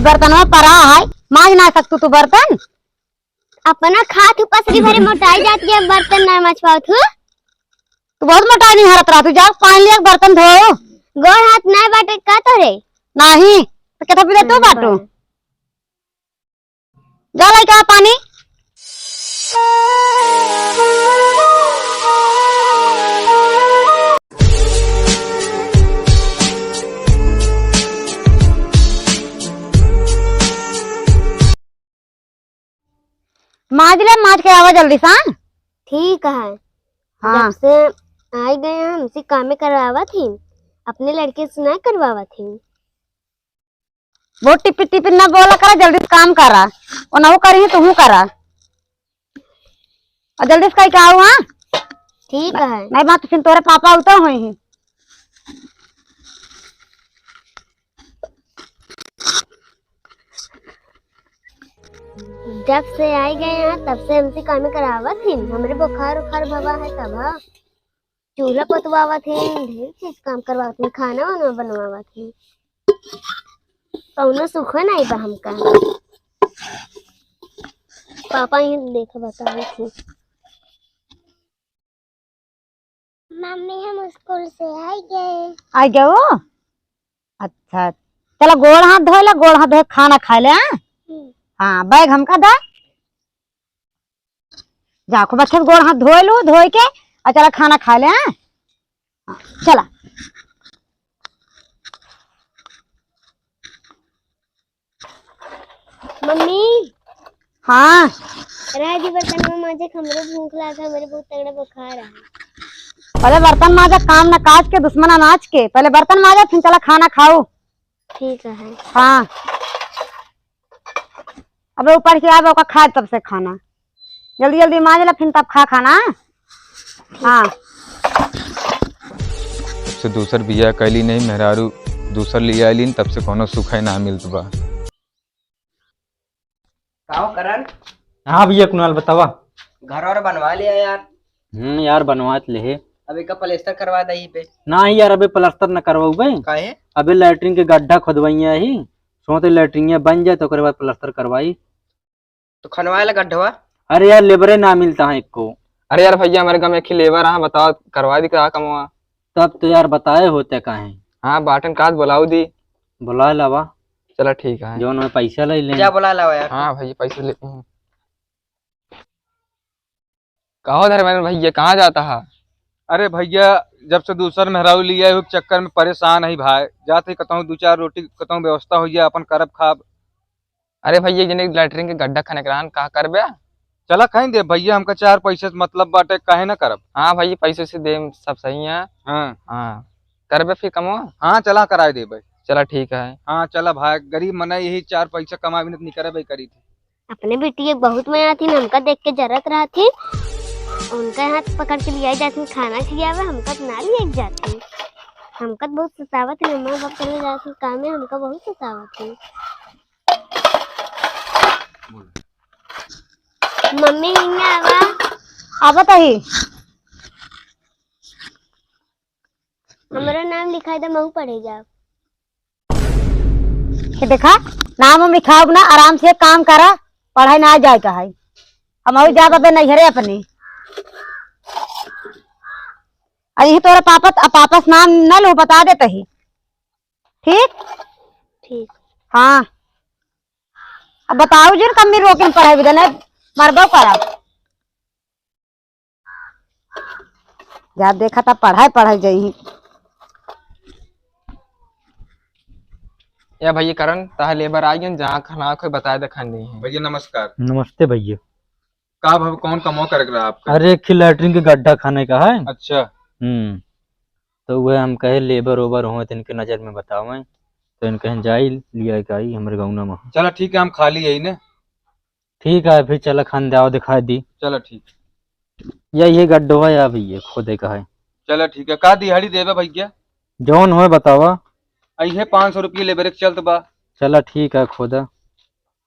बर्तन में पड़ा है, मांज ना सकतू तू बर्तन। अपना खात हूँ पसरी भरे मोटाई जाती है, बर्तन ना मचवाओ तू। तू बहुत मोटा नहीं हरत रहा, तू जा पानी लिया बर्तन धो। गोड़ हाथ ना बाटे का तोरे नहीं तो क्या पी तू बाटू। जा लइका पानी। माज ले, माज के आवा जल्दी सा। ठीक है। हाँ। जब से आई गए हमसे काम करवावा थी, अपने लड़के से ना करवावा थी। वो टिपी टिपी ना बोला करा, जल्दी से काम करा और ना वो करी तू करा और जल्दी से क्या हुआ। ठीक है। नहीं बात फिर तोरे पापा उतर हुए हैं। जब से आई गए हैं तब से हमसे काम करावा थी, हमरे बुखार उखार भवा है तब चूल्हा पतवावा थी, ढेर चीज काम करवा थी, खाना वाना बनवावा थी, कौनो सुख नहीं बा हमका। पापा ही देखा बताई थी। मम्मी हम स्कूल से आ गए वो। अच्छा चलो गोड़ हाथ धो ले, गोड़ हाथ धो खाना खा ले। हाँ बैग हमका दा, जाको बच्चे गोड़ हाथ धो लो, धो के और चला खाना खा ले। चला मम्मी। हाँ राजी बर्तन में मुझे हमरे भूख लगा, मेरे बहुत तगड़ा बुखार है। पहले बर्तन माजा, काम न काज के दुश्मन अनाज के। पहले बर्तन माजा फिर चला खाना खाओ। ठीक है। हाँ अब ऊपर से आवे खा तब से खाना, जल्दी जल्दी माज ला फिर तब खा खाना। हाँ से दूसर बिया कैली नहीं मेहरारू दूसर लिया लीन, तब से कोनो सुख है ना मिलत बा। करण। हाँ भैया कुणाल बतावा। घर और बनवा लिया यार। यार बनवा ले। अभी का प्लास्टर करवा दही पे। ना ही यार अबे प्लास्टर न करवाऊ बे। काहे? अबे लैट्रिन के गड्ढा खोदवाइया ही, सोते लैट्रिन बन जाए तो बाद प्लास्टर करवाई। तो खनवाए ला गड्ढवा। अरे यार लेबरे ना मिलता है एक को। अरे यार भैया हमारे गाँव में एक लेबर है, बताओ करवा दी क्या कमवा। तब तो यार बताए होते कहे। हाँ बाटन काज बुलाऊ दी। बुला लावा। चला ठीक है। जो मैं पैसा ले ले। क्या बुला लावा यार। हाँ भैया पैसे लेते हैं। कहो धर्मेंद्र भैया कहाँ जाता है? अरे भैया जब से दूसर मेहरारू लिया है चक्कर में परेशान है भाई, जाते कतहूँ दो चार रोटी कतहूँ व्यवस्था हो जाए अपन करब खाब। अरे भैया जिन्हें लैटरिन के गड्ढा खने करान कहा कर बे। चला कहीं दे भैया, हमका 4 पैसे से मतलब बाटे, काहे ना करब। हाँ भैया पैसे से दे सब सही है। हाँ हाँ कर बे फिर कमवा। हाँ चला कराए दे भाई। चला ठीक है। हाँ चला भाई, गरीब मना यही 4 पैसा कमा भी नहीं करे भाई करी थी। अपने बेटी एक बहुत मया थी, हमका देख के जरत रहा थी, उनका हाथ पकड़ के लिया जाती, खाना खियावे हमका ना लिया जाती, हमका बहुत सतावत है। मम्मा बाप चले जाती काम में, हमका बहुत सतावत है। मम्मी हिंगा आवा आवा तही हमारा नाम लिखा दे, महू पढ़े जाओ। देखा नाम हम लिखाओ ना, आराम से काम करा, पढ़ाई ना जाए का है। हम ज्यादा पे नहीं हरे अपने अरे तोरा पापा से नाम न लो, बता देते ही। ठीक ठीक। हाँ अब बताओ जी कम रोके पढ़ाई भी नहीं मरबो करा जा देखा था पढ़ाई जाई। या भैया करण ताहा लेबर आई जहाँ खाना कोई बताए दे खान नहीं है। भैया नमस्कार। नमस्ते भैया। का भाई कौन कमो कर रहा आपका? अरे एक लैट्रिन के गड्ढा खाने का है। अच्छा तो वह हम कहे लेबर ओबर हो तो इनके नजर में बताओ, तो इनके जाई लिया गई हमारे गाँव में। चला ठीक है, हम खाली यही ना। ठीक है फिर चला खान दाव दिखा दी। चला ठीक। या ये गड्ढो है या भैया खोदे का है? चला ठीक है, का दिहाड़ी देवे भैया? जौन हो बतावा। अहे 500 रुपये लेबर के चलत बा। चला ठीक है खोदा।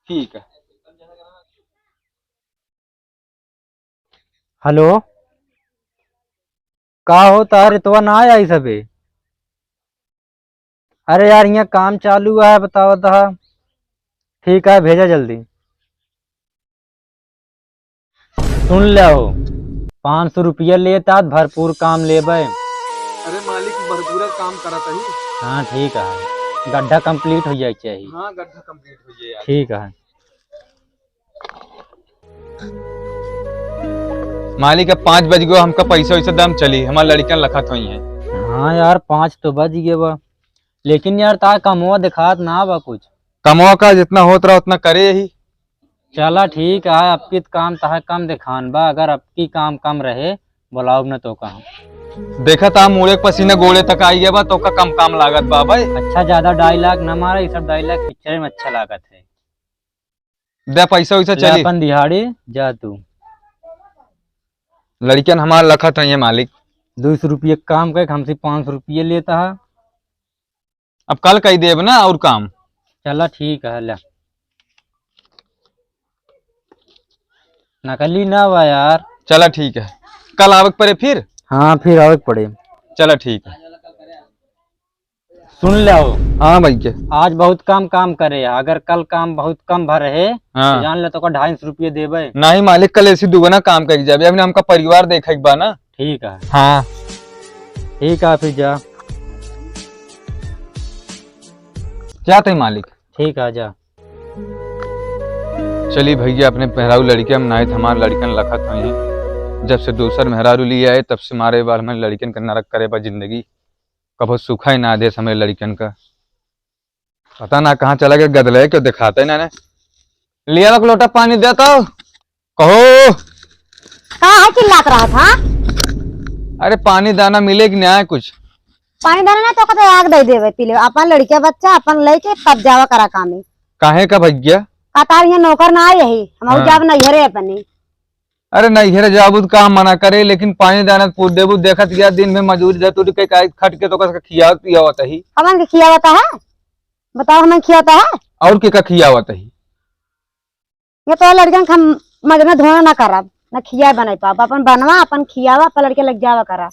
ठीक है। हेलो का होता है रितवा ना आया सबे? अरे यार यहाँ काम चालू है बताओ था। ठीक है, भेजा जल्दी। सुन लो, 500 रुपया लेता भरपूर काम लेबे। अरे मालिक भरपूरा काम करा था ही। हाँ ठीक है, गड्ढा कंप्लीट हो जाए चाहिए। हाँ गड्ढा कंप्लीट हो जाए यार। ठीक है। मालिक अब 5 बज गयो, हमका पैसा वैसा दाम चली, हमारा लड़कियां लखत हुई हैं। हाँ यार 5 तो बज गए बा, लेकिन यार ता कमवा दिखात ना बा कुछ। कमवा का जितना होत रहा उतना करे यही। चला ठीक है, आपकी काम तहा कम दिखान बा, अगर आपकी काम कम रहे बुलाओ न तो कहा। देखा था मुड़े के पसीने गोले तक आई गया बा, तो का कम काम लागत बा भाई। अच्छा ज्यादा डायलॉग न मारा, ये सब डायलॉग पिक्चर में अच्छा लागत है। दे पैसा वैसा ले चली। अपन दिहाड़ी जा तू। लड़कियां हमारा लखत हुई है मालिक। 200 रुपये काम कर, हमसे 500 रुपये लेता है। अब कल कही देब ना और काम। चला ठीक है, ले नकली ना बा यार। चला ठीक है, कल आवक पड़े फिर। हाँ फिर आवे पड़े। चला ठीक है। सुन लो, हाँ भैया। आज बहुत काम करे, अगर कल काम बहुत कम भर रहे हाँ तो जान ले तो 250 रुपये देबे। नहीं मालिक, कल ऐसी दुगना काम कर जाबे, अभी हमका परिवार देखा एक बा ना। ठीक है। हाँ ठीक है फिर जा। जाते मालिक। ठीक है जा। चलिए भैया, अपने मेहरारू लड़कियां में नायत हमारे लड़कन लखत हुई हैं। जब से दूसर मेहरारू लिए आए तब से मारे बार हमारे लड़कन का नरक करे बा जिंदगी। कभी सुखा ही ना दे हमारे लड़कन का, पता ना कहाँ चला गया गदले, क्यों दिखाते ना ने। लिया एक लोटा पानी देता हो। कहो कहाँ है चिल्लात रहा था? अरे पानी दाना मिले कि नहीं आए कुछ। पानी डाले ना तो कहते आग दे देवे पी ले, अपन लड़के बच्चा अपन लेके तब जावा करा काम। काहे का भैया? कतार यहाँ नौकर ना आए यही हम हाँ। जाब नहीं हरे अपने। अरे नहीं हेरे जाबूद काम मना करे, लेकिन पानी दाना पूछ देबू देखत गया दिन में मजदूरी दे तू के खट के तो कसका खिया पिया होता ही। हमन के खियावता है? बताओ हमें खियाता है? और के का खिया होता ही? ये तो लड़कन हम मजना धोना ना करब ना खिया बना पाब, अपन बनवा अपन खियावा अपन लड़के लग जावा करा,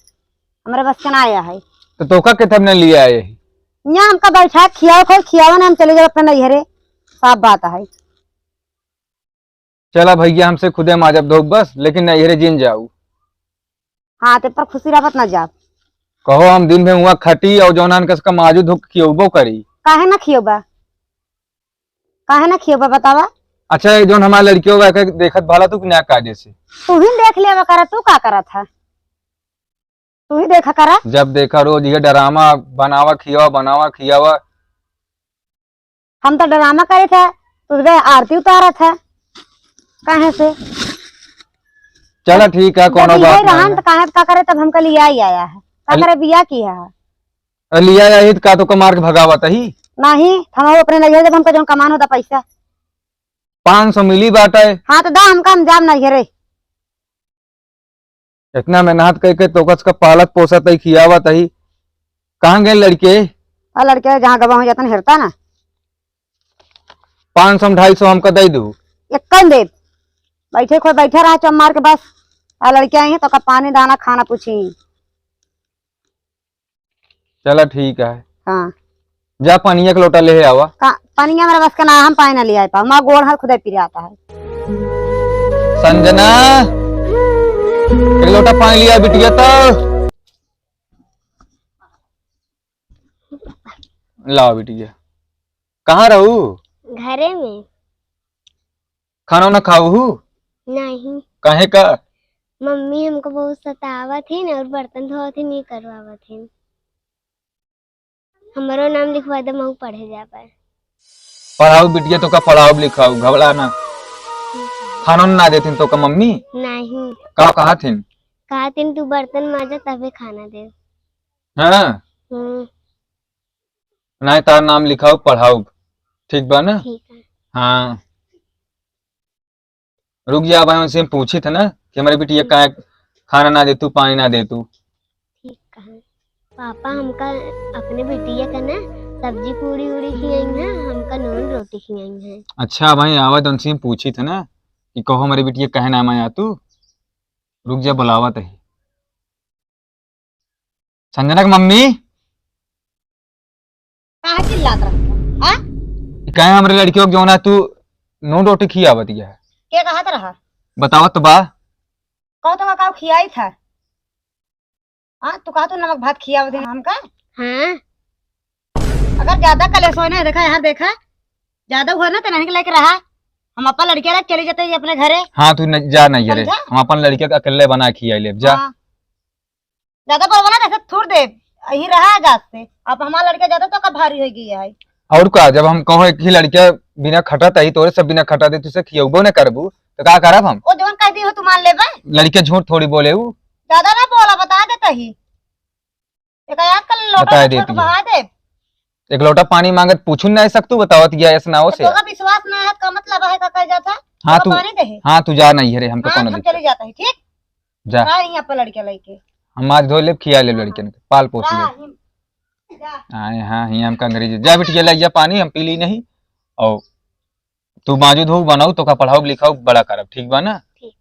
हमारे बस के ना आया है। तो तोका के तब ने लिया आए ही। यहाँ हमका बैठा खियावा खोल खियावा ना हम चले जाओ अपने नैहरे, साफ बात है। चला भैया, हमसे खुदे माजब दो बस, लेकिन नैहरे जिन जाऊ। हाँ ते पर खुशी रहत ना जाब। कहो हम दिन में हुआ खटी और जौनान कसका माजू धोक खियोबो करी। काहे ना खियोबा, काहे ना खियोबा बतावा। अच्छा ये जौन हमारे लड़कियों का देखत भाला तू क्या कायदे से। तू ही देख लिया करा, तू का करा था? तू ही देखा करा। जब देखा रोज ये ड्रामा बनावा खियावा। हम तो ड्रामा करे थे, तुझे आरती उतारा था कहे से। चला ठीक है, कोनो बात नहीं। तो काहे का करे तब हमका लिया ही आया है, का करे बिया किया है। लिया या हित का तो कमार के भगावत ही। नहीं हम अपने नैहर जब हमको जो कमान होता पैसा 500 मिली बाटा है। हाँ तो दा हमका हम जाम नैहरे। इतना मेहनत करके तो का पालत पोसत है खियावत है। कहाँ गए लड़के? और लड़के जहाँ गवा हो जाता हेरता ना। 500 250 हमका दे दू। एक कन दे बैठे खोई बैठे रहा चम मार के बस। और लड़के आई हैं तो का पानी दाना खाना पूछी। चला ठीक है। हाँ जा पानी एक लोटा ले आवा। पानी मेरा बस का ना, हम पानी ना ले आए पाओ, माँ गोड़ हाथ खुदा पी आता है। संजना एक लोटा पानी लिया बिटिया तो। लाओ बिटिया। कहाँ रहू? घरे में। खाना ना खाऊ? नहीं, काहे का? मम्मी हमको बहुत सतावत थी और बर्तन धोवत थी नहीं करवावत थी। हमारो नाम लिखवा दे, मैं पढ़े जा पाए। पढ़ाओ बिटिया तो का पढ़ाओ लिखाओ, घबरा ना। खाना ना देती तो का मम्मी? नहीं, का कहा थी? कहा तीन तू बर्तन माजा तभी खाना दे। हाँ नहीं, तार नाम लिखाओ पढ़ाओ, ठीक बा ना? ठीक है। हाँ रुक जा, भाई उनसे पूछी था ना कि हमारी बिटिया का खाना ना दे तू पानी ना दे तू। ठीक है पापा, हमका अपने बिटिया का ना सब्जी पूरी उड़ी खिलाई ना, हमका नून रोटी खिलाई है। अच्छा भाई आवत उनसे पूछी था ना कि कहो हमारी बिटिया कहे नाम आया तू। रुक जा बुलावत है। संजना की मम्मी कहे हमारे लड़कियों को जो ना तू नो रोटी खियावत है के कहत रहा बताओ तो बा। कहो तो का खियाई था। हाँ तू कहा तू नमक भात खिया दे हमका। हाँ अगर ज्यादा कलेश हो ना देखा यहाँ देखा ज्यादा हुआ ना तो नहीं लेके रहा हम अपन लड़के लग चले जाते हैं अपने घरे। हाँ तू जा नहीं रे समझा? हम अपन लड़के का अकेले बना खिया ले जा। हाँ। ज्यादा बोल ना कैसे थूर दे यही रहा जात से अब हमारा लड़का ज्यादा तो कब भारी हो गई है। और का जब हम कहो कि लड़किया बिना खटत आई तोरे सब बिना खटा दे तुझसे खियबो न करबू तो का करब हम। वो जवन कह दी हो तू मान लेबे। लड़के झूठ थोड़ी बोले ऊ ज्यादा ना बोला बता देता ही एक याद कर लोटा बता में देती छोड़ है। बहा दे। एक लोटा पानी मांगत पूछू नहीं सकतू बतावत या ऐसा ना हो से। तोगा विश्वास ना है का मतलब है का कह जाता। हाँ तू तू पानी दे। हाँ तू जा नहीं रे हमको हाँ कौन हम दिक्कत चले जाता है ठीक। जा हाँ यहीं अपन लड़के लेके हम आज धो ले खिया ले लड़के पाल पोस ले। हाँ, जा। हाँ हाँ ही हम का अंग्रेजी जा बिटिया ले जा पानी हम पी ली नहीं और तू मौजूद हो बनाऊ तो का पढ़ाओ लिखाओ बड़ा करब ठीक बा ना। ठीक।